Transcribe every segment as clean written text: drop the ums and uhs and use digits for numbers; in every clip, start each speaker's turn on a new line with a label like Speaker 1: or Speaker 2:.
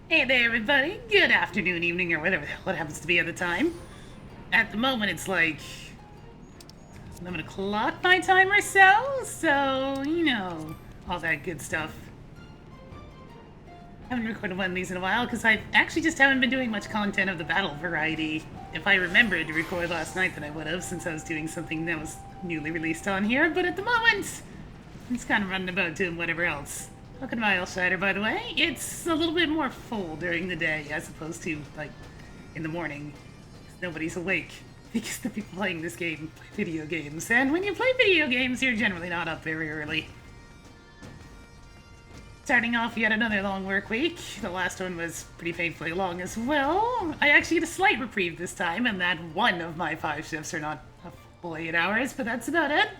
Speaker 1: Hey there, everybody. Good afternoon, evening, or whatever the hell it happens to be at the time. At the moment, it's like 11 o'clock my time or so, all that good stuff. I haven't recorded one of these in a while because I actually just haven't been doing much content of the battle variety. If I remembered to record last night, then I would have, since I was doing something that was newly released on here, but at the moment, I'm just kind of running about doing whatever else. Look at my Elshire, by the way. It's a little bit more full during the day as opposed to, like, in the morning. Nobody's awake because the people playing this game play video games. And when you play video games, you're generally not up very early. Starting off yet another long work week. The last one was pretty painfully long as well. I actually get a slight reprieve this time, and that one of my 5 shifts are not a full 8 hours, but that's about it.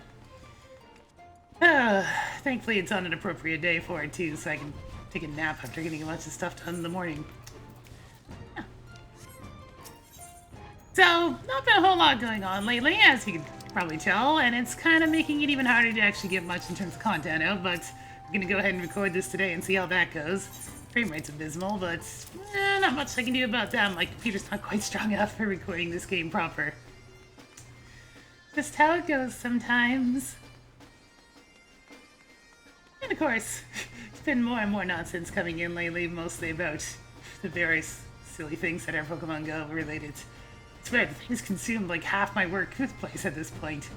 Speaker 1: Thankfully it's on an appropriate day for it too, so I can take a nap after getting a bunch of stuff done in the morning. Yeah. So, not been a whole lot going on lately, as you can probably tell, and it's kind of making it even harder to actually get much in terms of content out, but I'm gonna go ahead and record this today and see how that goes. Frame rate's abysmal, but not much I can do about that. My computer's not quite strong enough for recording this game proper. Just how it goes sometimes. And of course, there's been more and more nonsense coming in lately, mostly about the various silly things that are Pokemon Go related. It's weird, the thing's consumed like half my workplace at this point.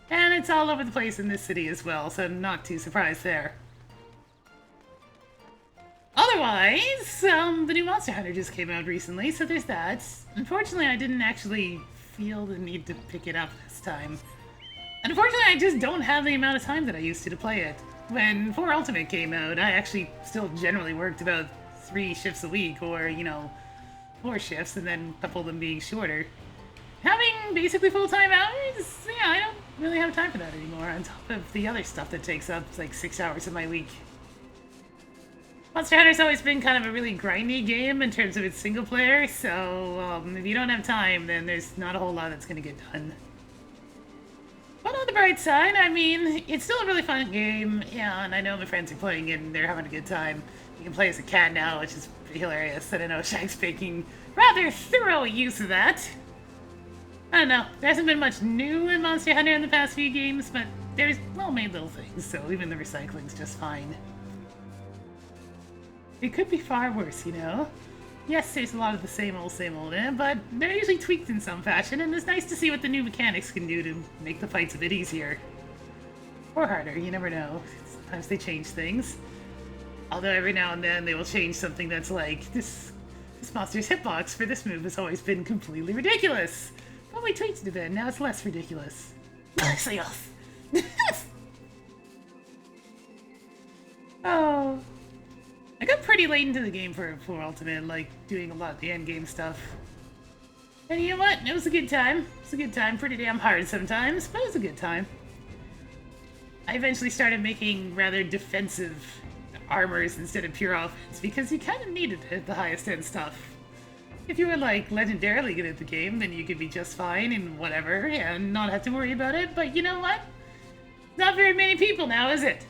Speaker 1: And it's all over the place in this city as well, so not too surprised there. Otherwise, the new Monster Hunter just came out recently, so there's that. Unfortunately, I didn't actually feel the need to pick it up this time. Unfortunately, I just don't have the amount of time that I used to play it. When 4 Ultimate came out, I actually still generally worked about 3 shifts a week, or, 4 shifts, and then a couple of them being shorter. Having basically full-time hours, yeah, I don't really have time for that anymore, on top of the other stuff that takes up, like, 6 hours of my week. Monster Hunter's always been kind of a really grindy game in terms of its single player, so if you don't have time, then there's not a whole lot that's going to get done. But on the bright side, I mean, it's still a really fun game, yeah, and I know my friends are playing it and they're having a good time. You can play as a cat now, which is pretty hilarious, and I know Shag's making rather thorough use of that. I don't know, there hasn't been much new in Monster Hunter in the past few games, but there's well-made little things, so even the recycling's just fine. It could be far worse, Yes, there's a lot of the same old in it, but they're usually tweaked in some fashion, and it's nice to see what the new mechanics can do to make the fights a bit easier. Or harder, you never know. Sometimes they change things. Although every now and then they will change something that's like, this monster's hitbox for this move has always been completely ridiculous. But we tweaked it a bit, now it's less ridiculous. Oh. I got pretty late into the game for Ultimate, like, doing a lot of the endgame stuff. And you know what? It was a good time. It was a good time. Pretty damn hard sometimes, but it was a good time. I eventually started making rather defensive armors instead of pure offense, because you kind of needed it at the highest end stuff. If you were, like, legendarily good at the game, then you could be just fine and whatever, and not have to worry about it, but you know what? Not very many people now, is it?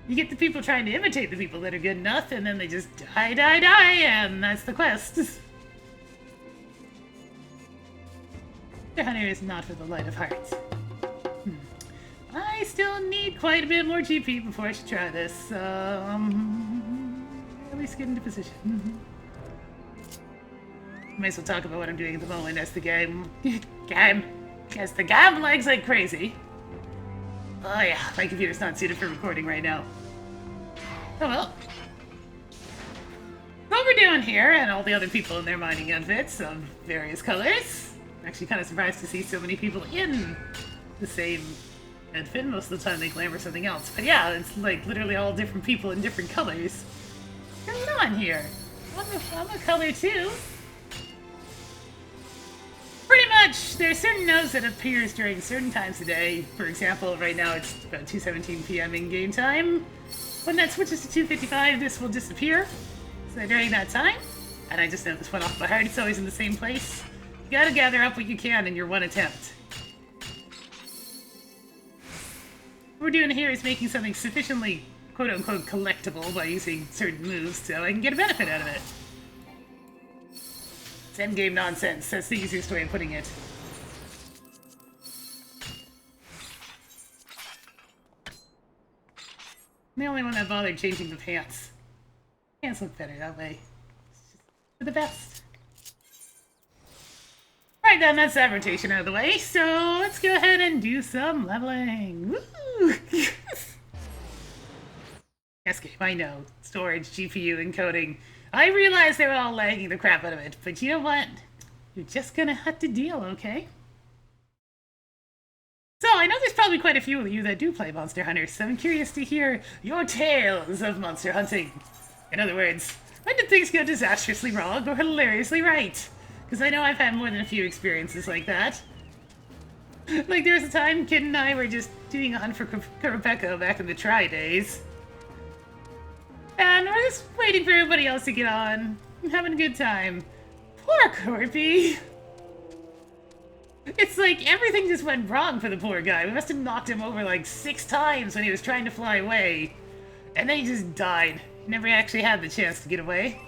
Speaker 1: You get the people trying to imitate the people that are good enough, and then they just die, and that's the quest. The hunter is not for the light of heart. I still need quite a bit more GP before I should try this, so at least get into position. May as well talk about what I'm doing at the moment as the game lags like crazy. Oh yeah, my computer's not suited for recording right now. Oh well. What we're doing here, and all the other people in their mining outfits of various colors. I'm actually kind of surprised to see so many people in the same outfit. Most of the time they glamour something else. But yeah, it's like literally all different people in different colors. What's going on here? I'm a color too. Pretty much, there's certain nodes that appears during certain times of day. For example, right now it's about 2:17 p.m. in game time. When that switches to 2:55, this will disappear. So during that time, and I just know this one off by heart, it's always in the same place. You gotta gather up what you can in your one attempt. What we're doing here is making something sufficiently quote-unquote collectible by using certain moves, so I can get a benefit out of it. It's endgame nonsense, that's the easiest way of putting it. I'm the only one that bothered changing the pants. Pants look better that way. It's just for the best. Right then, that's that rotation out of the way, so let's go ahead and do some leveling. Woo! Yes, game, I know. Storage, GPU, encoding. I realize they were all lagging the crap out of it, but you know what? You're just gonna have to deal, okay? So, I know there's probably quite a few of you that do play Monster Hunter, so I'm curious to hear your tales of monster hunting. In other words, when did things go disastrously wrong or hilariously right? Because I know I've had more than a few experiences like that. Like there was a time Kid and I were just doing a hunt for Kurapeko back in the Tri days. And we're just waiting for everybody else to get on. I'm having a good time. Poor Corpy. It's like everything just went wrong for the poor guy. We must have knocked him over like 6 times when he was trying to fly away. And then he just died. He never actually had the chance to get away.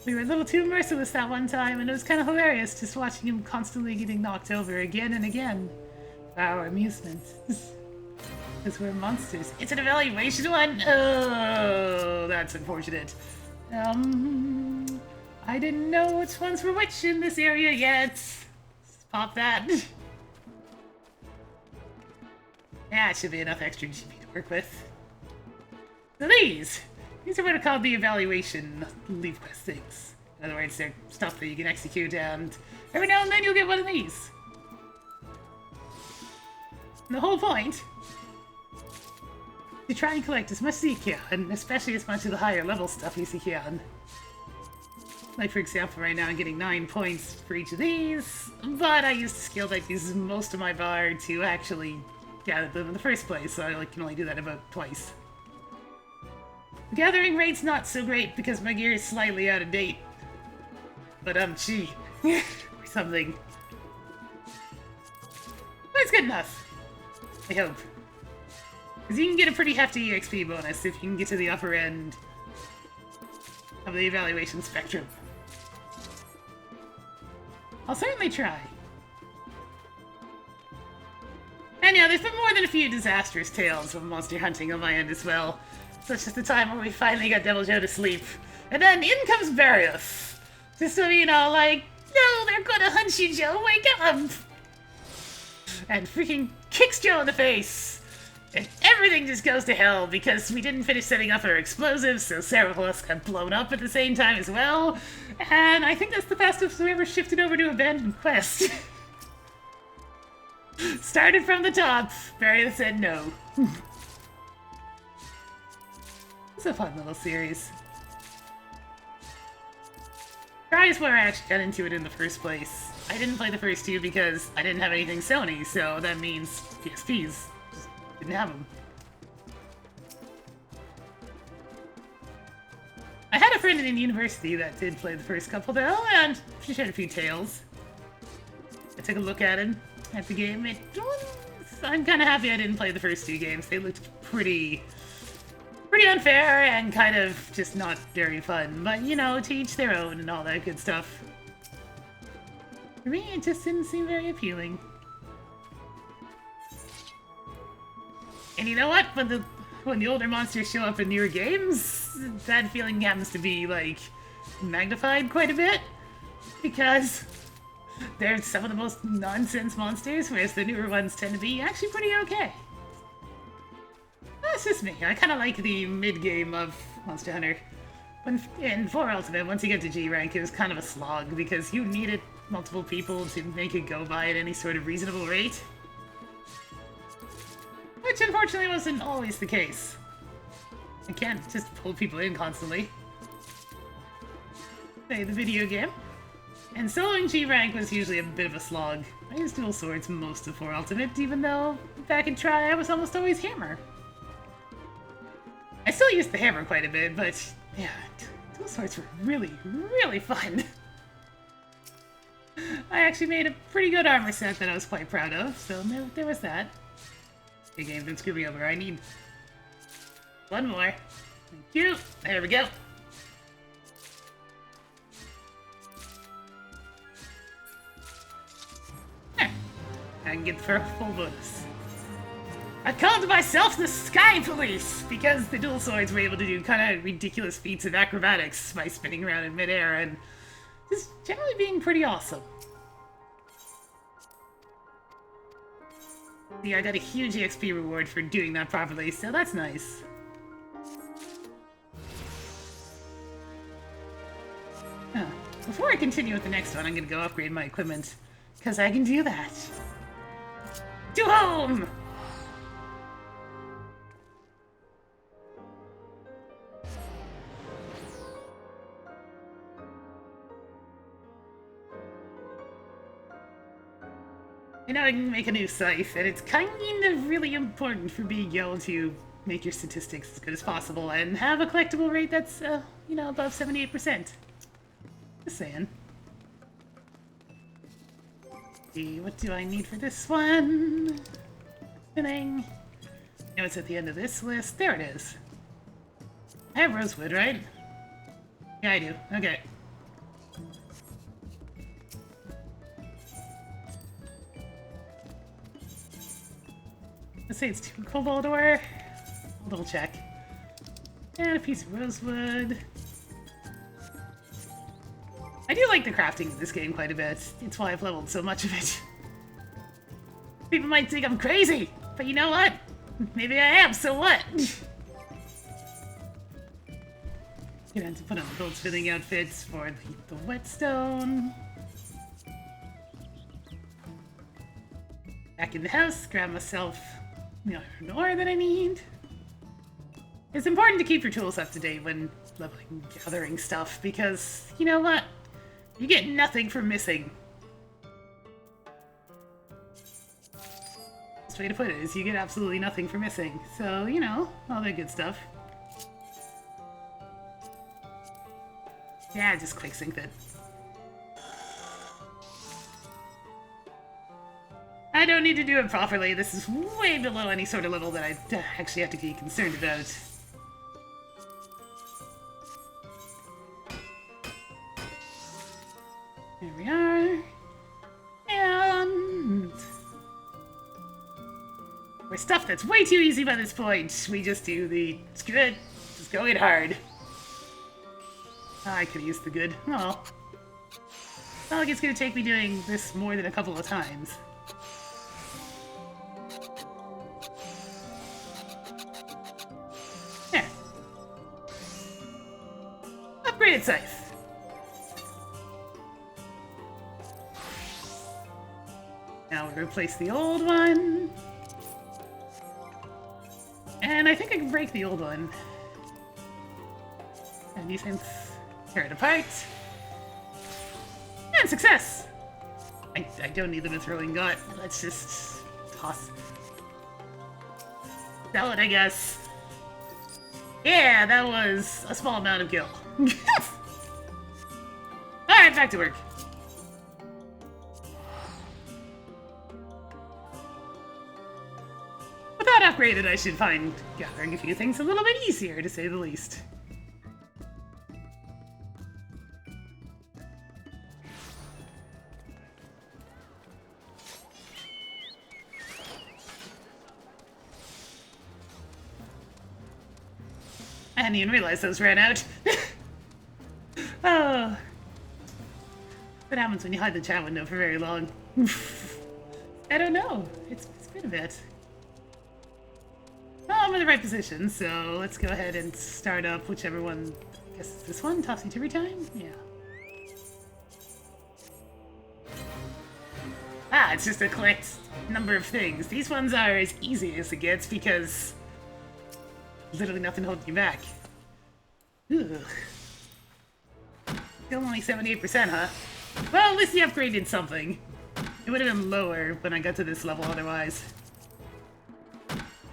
Speaker 1: We were a little too merciless that one time, and it was kind of hilarious just watching him constantly getting knocked over again and again. For our amusement. Because we're monsters. It's an evaluation one? Oh, that's unfortunate. I didn't know which ones were which in this area yet. Let's pop that. Yeah, it should be enough extra GP to work with. So these are what are called the evaluation leave quest things. In other words, they're stuff that you can execute, and every now and then you'll get one of these. And the whole point to try and collect as much as you can, especially as much of the higher level stuff as you can. Like for example, right now I'm getting 9 points for each of these, but I used a skill that uses most of my bar to actually gather them in the first place, so I can only do that about twice. The gathering rate's not so great because my gear is slightly out of date. But gee, or something. But it's good enough, I hope. Because you can get a pretty hefty EXP bonus if you can get to the upper end of the evaluation spectrum. I'll certainly try. And yeah, there's been more than a few disastrous tales of monster hunting on my end as well. Such as the time where we finally got Devil Joe to sleep. And then in comes Various. Just so you know, like, no, they're gonna hunt you, Joe, wake up! And freaking kicks Joe in the face. And everything just goes to hell because we didn't finish setting up our explosives, so several of us got blown up at the same time as well. And I think that's the fastest we ever shifted over to Abandoned Quest. Started from the top. Various said no. It's a fun little series. Try is where I actually got into it in the first place. I didn't play the first 2 because I didn't have anything Sony, so that means PSPs. Just didn't have them. I had a friend in university that did play the first couple though, and she shared a few tales. I took a look at it, at the game. I'm kind of happy I didn't play the first 2 games. They looked pretty unfair and kind of just not very fun. But, you know, to each their own and all that good stuff. For me, it just didn't seem very appealing. And you know what? When the older monsters show up in newer games, that feeling happens to be, like, magnified quite a bit. Because they're some of the most nonsense monsters, whereas the newer ones tend to be actually pretty okay. That's just me. I kind of like the mid-game of Monster Hunter. In 4 Ultimate, once you get to G rank, it was kind of a slog because you needed multiple people to make it go by at any sort of reasonable rate. Which unfortunately wasn't always the case. I can't just pull people in constantly. Play the video game. And soloing G rank was usually a bit of a slog. I used dual swords most of 4 Ultimate, even though back in Tri I was almost always hammer. I still use the hammer quite a bit, but yeah, dual swords were really, really fun. I actually made a pretty good armor set that I was quite proud of, so there was that. The game didn't screw me over. I need One more. Thank you. There we go. There. I can get for a full bonus. I called myself the Sky Police because the dual swords were able to do kind of ridiculous feats of acrobatics by spinning around in midair and just generally being pretty awesome. Yeah, I got a huge EXP reward for doing that properly, so that's nice. Huh. Before I continue with the next one, I'm gonna go upgrade my equipment, because I can do that. To home! I know I can make a new scythe, and it's kind of really important for being able to make your statistics as good as possible and have a collectible rate that's, you know, above 78%. Just saying. See, what do I need for this one? Spinning. Now it's at the end of this list. There it is. I have rosewood, right? Yeah, I do. Okay. Let's say it's 2 cobalt ore. Double check. And a piece of rosewood. I do like the crafting in this game quite a bit. It's why I've leveled so much of it. People might think I'm crazy, but you know what? Maybe I am, so what? Gonna have to put on the gold spinning outfits for the whetstone. Back in the house, grab myself the iron ore that I need. It's important to keep your tools up to date when leveling, gathering stuff, because, you know what? You get nothing from missing. Best way to put it is you get absolutely nothing for missing. So, you know, all that good stuff. Yeah, just quick sync it. I don't need to do it properly. This is way below any sort of level that I actually have to be concerned about. There we are. And for stuff that's way too easy by this point, we just do the screw it, just go in hard. I could use the good. Oh. It's not like it's gonna take me doing this more than a couple of times. There. Upgraded scythe. Now we'll replace the old one. And I think I can break the old one. And these things tear it apart. And success! I don't need them to throw in gut. Let's just toss. Sell it, I guess. Yeah, that was a small amount of gil. Alright, back to work. With that upgraded, I should find gathering a few things a little bit easier, to say the least. I hadn't even realized those ran out. Oh. What happens when you hide the chat window for very long? I don't know. It's been a bit. Well, I'm in the right position, so let's go ahead and start up whichever one. I guess it's this one? Topsy-turvy time? Yeah. Ah, it's just a collect number of things. These ones are as easy as it gets because literally nothing holding you back. Ugh. Still only 78%, huh? Well, at least you upgraded something. It would have been lower when I got to this level otherwise.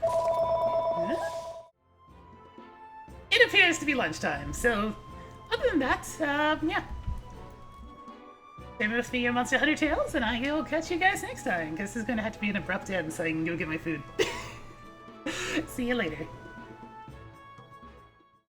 Speaker 1: Huh? It appears to be lunchtime, so other than that, yeah. Stay with me, your Monster Hunter Tales, and I will catch you guys next time, because this is going to have to be an abrupt end so I can go get my food. See you later.